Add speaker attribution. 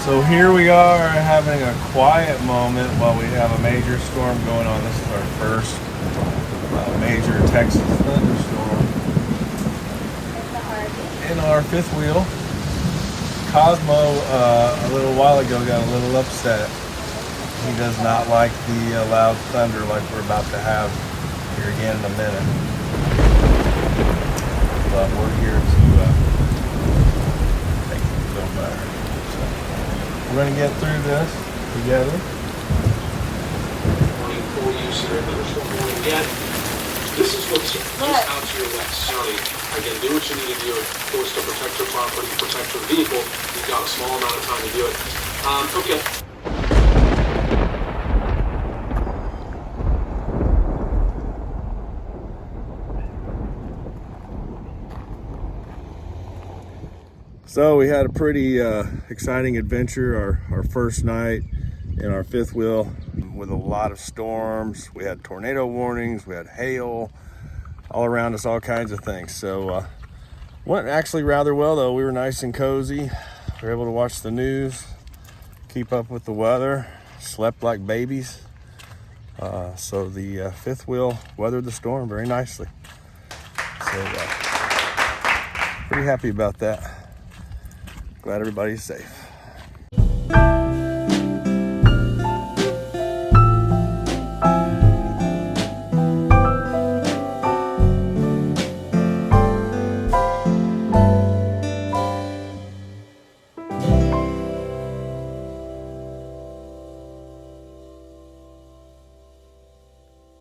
Speaker 1: So here we are having a quiet moment while we have a major storm going on. This is our first major Texas thunderstorm in our fifth wheel. Cosmo a little while ago got a little upset. He does not like the loud thunder like we're about to have here again in a minute. But we're here to make it feel better. So we're going to get through this together.
Speaker 2: Morning for you, Sierra Thunderstorm warning again. This is what's just out to your west. County. Again, do what you need to do. Of course, to protect your property, protect your vehicle. You've got a small amount of time to do it. Okay.
Speaker 1: So we had a pretty exciting adventure, our first night in our fifth wheel with a lot of storms. We had tornado warnings, we had hail, all around us, all kinds of things. So went actually rather well though. We were nice and cozy. We were able to watch the news, keep up with the weather, slept like babies. So the fifth wheel weathered the storm very nicely. So pretty happy about that. Glad everybody's safe.